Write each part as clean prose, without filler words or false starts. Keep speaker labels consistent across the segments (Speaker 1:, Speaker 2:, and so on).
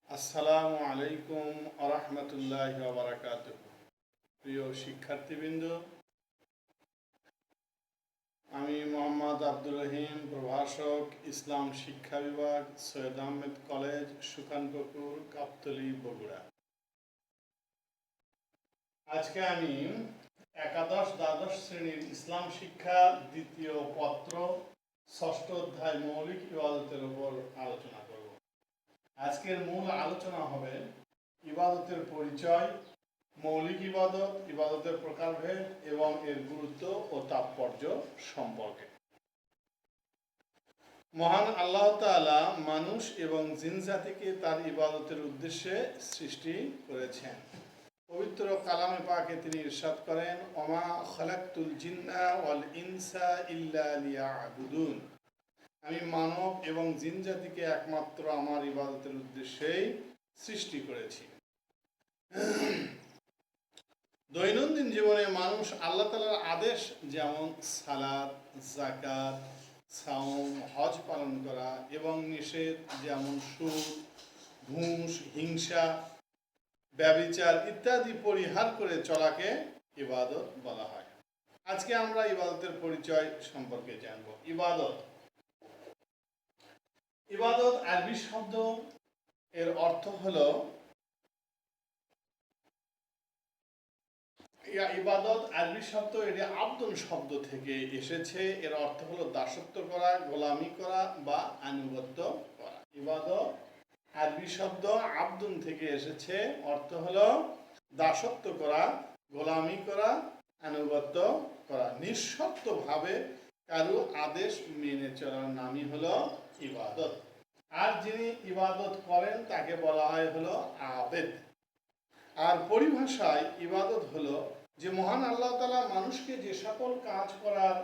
Speaker 1: আসসালামু আলাইকুম আরহামতুল্লাহি ওয়া বারাকাতুহু। প্রিয় শিক্ষার্থীবৃন্দ, আমি মোহাম্মদ আব্দুর রহিম, প্রভাষক, ইসলাম শিক্ষা বিভাগ, সৈয়দ আহমেদ কলেজ, সুখানপুকুর, গাবতলী, বগুড়া। আজকে আমি একাদশ দ্বাদশ শ্রেণীর ইসলাম শিক্ষা দ্বিতীয় পত্র ষষ্ঠ অধ্যায় মৌলিক ইবাদতের উপর আলোচনা করব। আজকের মূল আলোচনা হবে ইবাদতের পরিচয়, মৌলিক ইবাদত, ইবাদতের প্রকারভেদ এবং এর গুরুত্ব ও তাৎপর্য সম্পর্কে। মহান আল্লাহ তাআলা মানুষ এবং জিন জাতিকে তার ইবাদতের উদ্দেশ্যে সৃষ্টি করেছেন। পবিত্র কালামে পাকে তিনি ইরশাদ করেন, ওমা খালাকতুল জিন্না ওয়াল ইনসা ইল্লা লিয়াবুদুন। আমি মানব এবং জিন জাতিকে একমাত্র আমার ইবাদতের উদ্দেশ্যেই সৃষ্টি করেছি। দৈনন্দিন জীবনে মানুষ আল্লাহ তাআলার আদেশ যেমন সালাত, যাকাত, সাওম, হজ পালন করা এবং নিষেধ যেমন সুদ, ঘুষ, হিংসা, ব্যভিচার ইত্যাদি পরিহার করে চলাকে ইবাদত বলা হয়। আজকে আমরা ইবাদতের পরিচয় সম্পর্কে জানব। ইবাদত আরবি শব্দ, এর অর্থ হলো ইবাদত আরবি শব্দ, এটি আব্দুন শব্দ থেকে এসেছে। এর অর্থ হলো দাসত্ব করা, গোলামি করা বা আনুগত্য করা। ইবাদত আরবি শব্দ আব্দুন থেকে এসেছে, অর্থ হলো দাসত্ব করা, গোলামি করা, আনুগত্য করা। নিঃশর্তভাবে কারো আদেশ মেনে চলার নামই হলো ইবাদত। আর যিনি ইবাদত করেন তাকে বলা হয় হলো আবেদ। আর পরিভাষায় ইবাদত হলো যে মহান আল্লাহ তাআলা মানুষকে যে সকল কাজ করার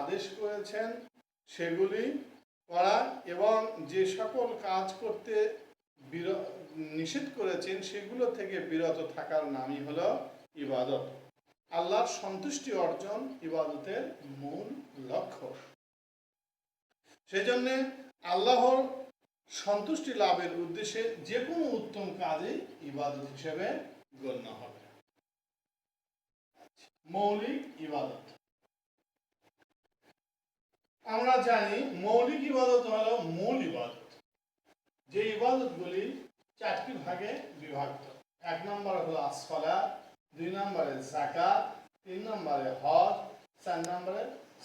Speaker 1: আদেশ করেছেন সেগুলি করা এবং যে সকল কাজ করতে নিষেধ করেছেন সেগুলো থেকে বিরত থাকার নামই হলো ইবাদত। আল্লাহর সন্তুষ্টি অর্জন ইবাদতের মূল লক্ষ্য। সেজন্যে আল্লাহর সন্তুষ্টি লাভের উদ্দেশ্যে যে কোনো উত্তম কাজই ইবাদত হিসেবে গণ্য হবে। মৌলিক ইবাদত, আমরা জানি মৌলিক ইবাদত হলো মূল ইবাদত, যে ইবাদতগুলি চারটি ভাগে বিভক্ত। এক নম্বরে হলো আসসালাত, দুই নম্বরে যাকাত, তিন নম্বরে হজ, চার নম্বরে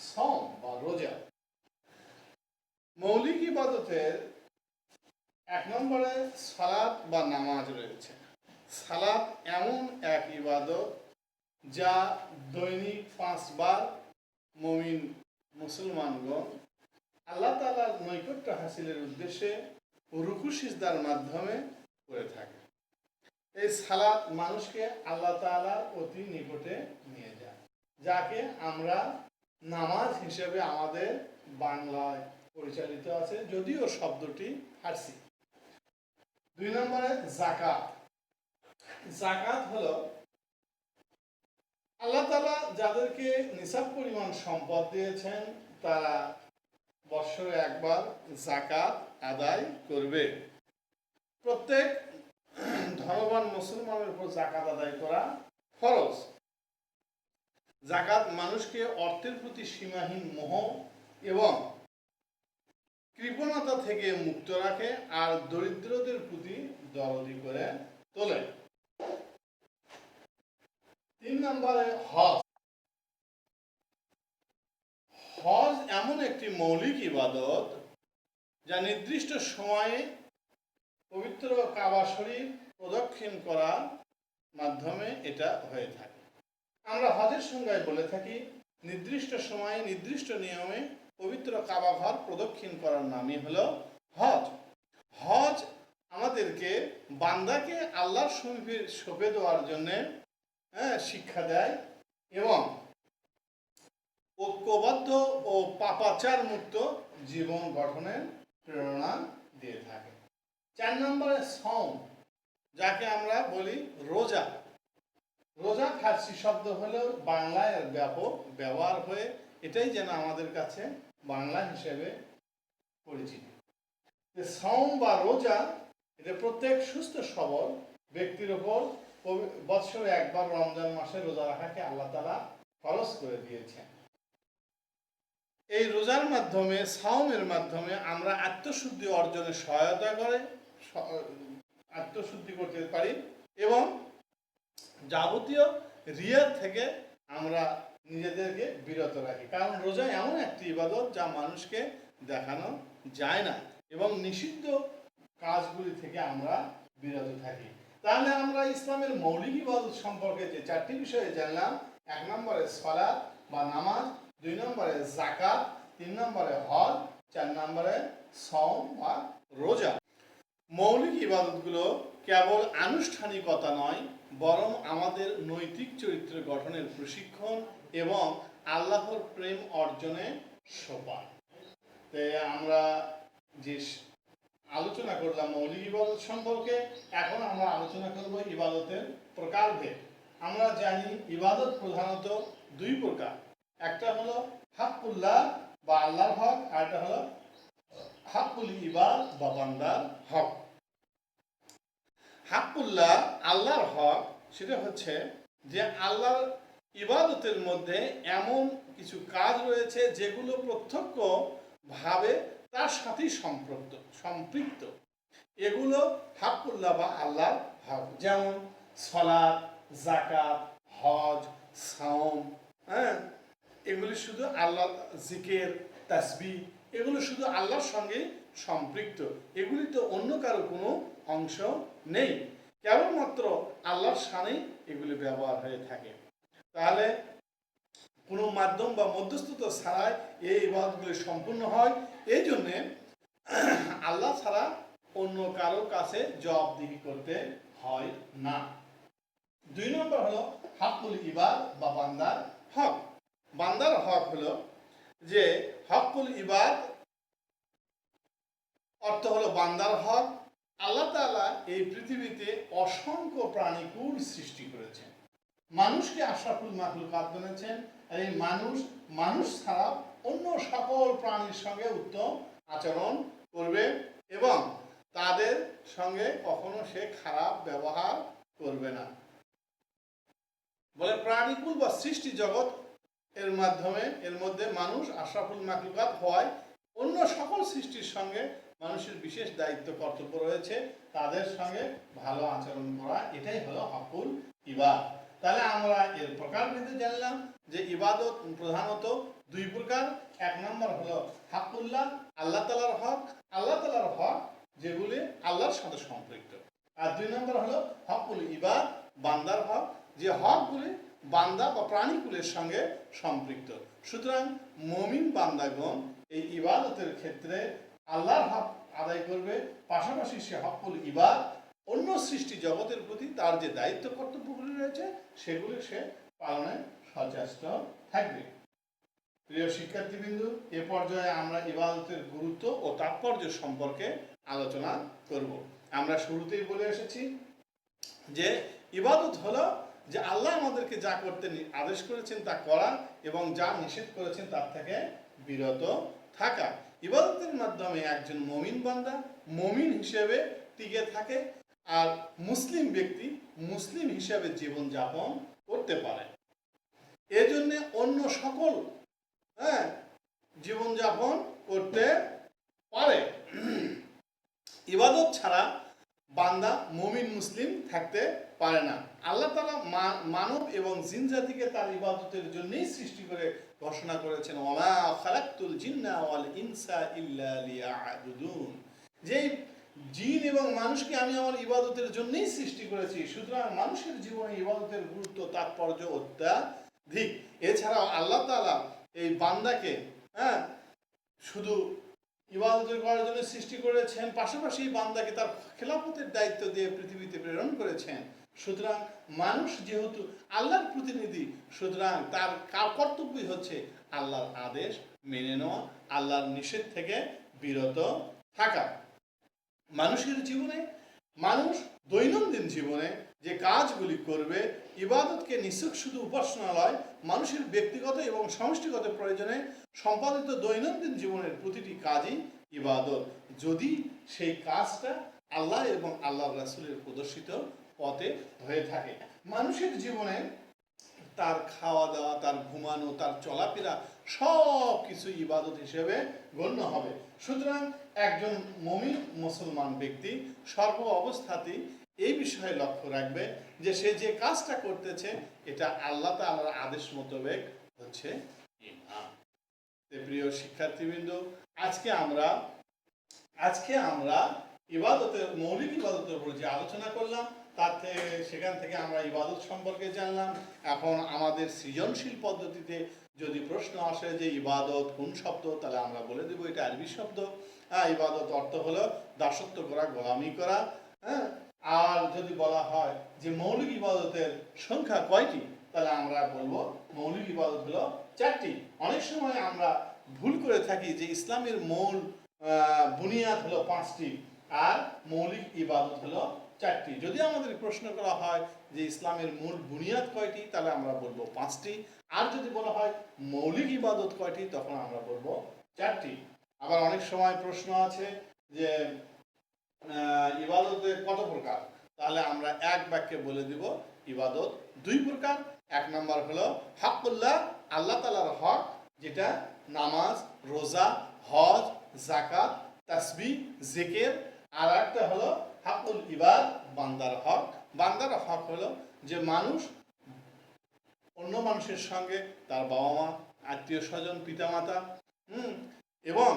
Speaker 1: সাওম বা রোজা। মৌলিক ইবাদতের এক নম্বরে সালাত বা নামাজ রয়েছে। সালাত এমন এক ইবাদত যা দৈনিক 5 বার মুমিন মুসলমানগণ আল্লাহ তাআলার নৈকট্য হাসিলের উদ্দেশ্যে রুকু সিজদার মাধ্যমে করে থাকে। এই সালাত মানুষকে আল্লাহ তাআলার অতি নিকটে নিয়ে যায়, যাকে আমরা নামাজ হিসেবে আমাদের বাংলায় পরিচালিত আছে, যদিও শব্দটি ফার্সি। দুই নম্বরে যাকাত। যাকাত হলো আল্লাহ তাআলা যাদেরকে নিসাব পরিমাণ সম্পদ দিয়েছেন তারা বৎসরে একবার যাকাত আদায় করবে। প্রত্যেক ধনবান মুসলমানের উপর যাকাত আদায় করা ফরজ। যাকাত মানুষকে অর্থের প্রতি সীমাহীন মোহ এবং কৃপণতা থেকে মুক্ত রাখে আর দরিদ্রদের প্রতি দরদি করে তোলে। 3 নম্বরে হজ। হজ এমন একটি মৌলিক ইবাদত যা নির্দিষ্ট সময়ে পবিত্র কাবা শরীফ প্রদক্ষিণ করার মাধ্যমে এটা হয়ে থাকে। আমরা হজের সংজ্ঞায় বলে থাকি নির্দিষ্ট সময়ে নির্দিষ্ট নিয়মে পবিত্র কাবা ঘর প্রদক্ষিণ করার নামই হলো হজ। হজ আমাদেরকে বান্দাকে আল্লাহর সমীপে সঁপে দেওয়ার জন্যে শিক্ষা দেয় এবং ঐক্যবদ্ধ ও পাপাচার মুক্ত জীবন গঠনের প্রেরণা দিয়ে থাকে। 4 নম্বরে সাওম, যাকে আমরা বলি রোজা। রোজা ফার্সি শব্দ হলেও বাংলায় ব্যাপক ব্যবহার হয়ে এটাই যেন আমাদের কাছে বাংলা হিসেবে পরিচিত। সাওম বা রোজা এটা প্রত্যেক সুস্থ সবল ব্যক্তির ওপর বৎসরে একবার রমজান মাসে রোজা রাখাকে আল্লাহ তাআলা ফরজ করে দিয়েছেন। এই রোজার মাধ্যমে, সাওমের মাধ্যমে আমরা আত্মশুদ্ধি অর্জনে সহায়তা করে আত্মশুদ্ধি করতে পারি এবং যাবতীয় রিয়া থেকে আমরা নিজেদেরকে বিরত রাখি। কারণ রোজা এমন একটি ইবাদত যা মানুষকে দেখানো যায় না এবং নিষিদ্ধ কাজগুলি থেকে আমরা বিরত থাকি। তাহলে আমরা ইসলামের মৌলিক ইবাদত সম্পর্কে যে চারটি বিষয়ে জানলাম, 1 নম্বরে সালাত বা নামাজ, 2 নম্বরে যাকাত, 3 নম্বরে হজ, 4 নম্বরে সাওম বা রোজা। মৌলিক ইবাদতগুলো কেবল আনুষ্ঠানিকতা নয়, বরং আমাদের নৈতিক চরিত্র গঠনের প্রশিক্ষণ এবং আল্লাহর প্রেম অর্জনে সোপান। আমরা যে আলোচনা করলাম মৌলিক ইবাদত সম্পর্কে, এখন আমরা আলোচনা করব ইবাদতের প্রকারভেদ। আমরা জানি ইবাদত প্রধানত 2 প্রকার, একটা হলো হাক্কুল্লাহ বা আল্লাহর হক, আর একটা হলো হাক্কুল ইবাদ বা বান্দার হক। হাক্কুল্লাহ আল্লাহর হক সেটা হচ্ছে যে আল্লাহর ইবাদতের মধ্যে এমন কিছু কাজ রয়েছে যেগুলো প্রত্যক্ষভাবে তার সাথেই সম্পৃক্ত। এগুলো হাক্কুল্লাহ বা আল্লাহর হক, যেমন সালাত, যাকাত, হজ, সাওম, এগুলি শুধু আল্লাহ, জিকির, তাসবিহ, এগুলো শুধু আল্লাহর সঙ্গে সম্পৃক্ত। এগুলি তো অন্য কারো কোনো অংশ নেই, কেবলমাত্র আল্লাহর শানেই এগুলি ব্যবহার হয়ে থাকে। তাহলে কোনো মাধ্যম বা মধ্যস্থতা ছাড়াই এই ইবাদতগুলি সম্পূর্ণ হয়। এই জন্যে আল্লাহ ছাড়া অন্য কারো কাছে জবাবদিহি করতে হয় না। 2 নম্বর হলো হাক্কুল ইবাদ বা বান্দার হক। বান্দার হক হলো যে হাক্কুল ইবাদ অর্থ হলো বান্দার হক। আল্লাহ তাআলা এই পৃথিবীতে অসংখ্য প্রাণীকুল সৃষ্টি করেছেন, মানুষকে আশরাফুল মাখলুকাত বানিয়েছেন। আর এই মানুষ ছাড়া অন্য সকল প্রাণীর সঙ্গে উত্তম আচরণ করবে এবং তাদের সঙ্গে কখনো সে খারাপ ব্যবহার করবে না। বলে প্রাণীকুল বা সৃষ্টি জগৎ এর মধ্যে মানুষ আশরাফুল মাখলুকাত হওয়ায় অন্য সকল সৃষ্টির সঙ্গে মানুষের বিশেষ দায়িত্ব কর্তব্য রয়েছে, তাদের সঙ্গে ভালো আচরণ করা। এটাই হলো হাক্কুল ইবাদ। তাহলে আমরা এর প্রকারভেদে জানলাম যে ইবাদত প্রধানত 2 প্রকার। 1 নম্বর হলো হাক্কুল্লাহ, আল্লাহ তাআলার হক, আল্লাহ তাআলার হক যেগুলি আল্লাহর সাথে সম্পৃক্ত। আর 2 নম্বর হলো হাক্কুল ইবাদ, বান্দার হক, যে হকগুলি বান্দা বা প্রাণীকুলের সঙ্গে সম্পৃক্ত। সুতরাং মুমিন বান্দাগণ এই ইবাদতের ক্ষেত্রে আল্লাহর হক আদায় করবে, পাশাপাশি সে হাক্কুল ইবাদ অন্য সৃষ্টি জগতের প্রতি তার যে দায়িত্ব কর্তব্যগুলি রয়েছে সেগুলি সে পালনে সচেষ্ট থাকবে। প্রিয় শিক্ষার্থীবৃন্দ, এ পর্যায়ে আমরা ইবাদতের গুরুত্ব ও তাৎপর্য সম্পর্কে আলোচনা করব। আমরা শুরুতেই বলে এসেছি যে ইবাদত হলো যে আল্লাহ আমাদেরকে যা করতে আদেশ করেছেন তা করা এবং যা নিষেধ করেছেন তার থেকে বিরত থাকা। ইবাদতের মাধ্যমে একজন মুমিন বান্দা মুমিন হিসেবে টিকে থাকে আর মুসলিম ব্যক্তি মুসলিম হিসেবে জীবনযাপন করতে পারে। এজন্য অন্য সকল জীবনযাপন করতে পারে। ইবাদত ছাড়া বান্দা মুমিন মুসলিম থাকতে পারে না। আল্লাহ তাআলা মানব এবং জিন জাতিকে তার ইবাদতের জন্যই সৃষ্টি করে ঘোষণা করেছেন, ওয়া খালাকতুল জিন্না ওয়াল ইনসা ইল্লা লিয়াবুদুন, যে জিন এবং মানুষকে আমি আমার ইবাদতের জন্যই সৃষ্টি করেছি। সুতরাং মানুষের জীবনে ইবাদতের গুরুত্ব তাৎপর্য অত্যাধিক। এছাড়াও আল্লাহ তাআলা এই বান্দাকে শুধু ইবাদতের করার জন্য সৃষ্টি করেছেন, পাশাপাশি বান্দাকে তার খেলাফতের দায়িত্ব দিয়ে পৃথিবীতে প্রেরণ করেছেন। সুতরাং মানুষ যেহেতু আল্লাহর প্রতিনিধি, সুতরাং তার কর্তব্যই হচ্ছে আল্লাহর আদেশ মেনে নেওয়া, আল্লাহর নিষেধ থেকে বিরত থাকা। মানুষের জীবনে মানুষ দৈনন্দিন জীবনে যে কাজগুলি করবে, ইবাদতকে নিছক শুধু উপাসনালয়, মানুষের ব্যক্তিগত এবং সমষ্টিগত প্রয়োজনে সম্পাদিত দৈনন্দিন জীবনের প্রতিটি কাজই ইবাদত, যদি সেই কাজটা আল্লাহ এবং আল্লাহ রাসূলের প্রদর্শিত পথে হয়ে থাকে। মানুষের জীবনে তার খাওয়া দাওয়া, তার ঘুমানো, তার চলাফেরা সব কিছু ইবাদত হিসেবে গণ্য হবে। সুতরাং একজন মুমিন মুসলমান ব্যক্তি সর্ব অবস্থাতেই এই বিষয়ে লক্ষ্য রাখবে যে সে যে কাজটা করতেছে এটা আল্লাহ তাআলার আদেশ মোতাবেক হচ্ছে কিনা। প্রিয় শিক্ষার্থীবৃন্দ, আজকে আমরা ইবাদতের মৌলিক ইবাদতের উপর যে আলোচনা করলাম সেখান থেকে আমরা ইবাদত সম্পর্কে জানলাম। এখন আমাদের সৃজনশীল পদ্ধতিতে যদি প্রশ্ন আসে যে ইবাদত কোন শব্দ, তাহলে আমরা বলে দেবো এটা আরবি শব্দ। ইবাদত অর্থ হলো দাসত্ব করা, গোলামি করা। হ্যাঁ, আর যদি বলা হয় যে মৌলিক ইবাদতের সংখ্যা কয়টি, তাহলে আমরা বলবো মৌলিক ইবাদত হলো 4টি। অনেক সময় আমরা ভুল করে থাকি যে ইসলামের মূল বুনিয়াদ হলো 5টি আর মৌলিক ইবাদত হলো 4টি। যদি আমাদের প্রশ্ন করা হয় যে ইসলামের মূল বুনিয়াদ কয়টি, তাহলে আমরা বলবো 5টি। আর যদি বলা হয় মৌলিক ইবাদত কয়টি, তখন আমরা বলবো 4টি। আবার অনেক সময় প্রশ্ন আছে যে ইবাদতের কত প্রকার, তাহলে আমরা এক বাক্যে বলে দিব ইবাদত 2 প্রকার। 1 নম্বর হলো হকুল্লাহ, আল্লাহ তাআলার হক, যেটা নামাজ, রোজা, হজ, যাকাত, তাসবিহ, জিকির। আর একটা হলো হকুল ইবাদ, বান্দার হক। বান্দার হক হলো যে মানুষ অন্য মানুষের সঙ্গে তার বাবা মা, আত্মীয় স্বজন, পিতামাতা এবং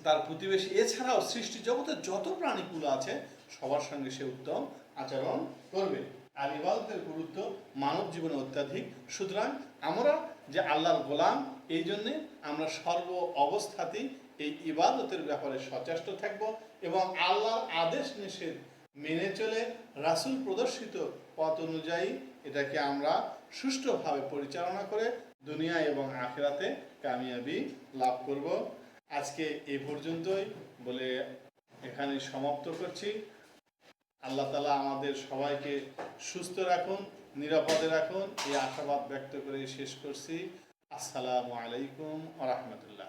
Speaker 1: তার প্রতিবেশী, এছাড়াও সৃষ্টি জগতের যত প্রাণীগুলো আছে সবার সঙ্গে সে উত্তম আচরণ করবে। আর ইবাদতের গুরুত্ব মানব জীবনে অত্যাধিক। সুতরাং আমরা যে আল্লাহর গোলাম, এই জন্যে আমরা সর্ব অবস্থাতেই এই ইবাদতের ব্যাপারে সচেষ্ট থাকব এবং আল্লাহর আদেশ নিষেধ মেনে চলে রাসূল প্রদর্শিত পথ অনুযায়ী এটাকে আমরা সুষ্ঠুভাবে পরিচালনা করে দুনিয়া এবং আখিরাতে কামিয়াবি লাভ করব। আজকে এই পর্যন্তই বলে এখানে সমাপ্ত করছি। আল্লাহ তাআলা আমাদের সবাইকে সুস্থ রাখুন, নিরাপদে রাখুন, এই আশাবাদ ব্যক্ত করে শেষ করছি। আসসালামু আলাইকুম ওয়া রাহমাতুল্লাহ।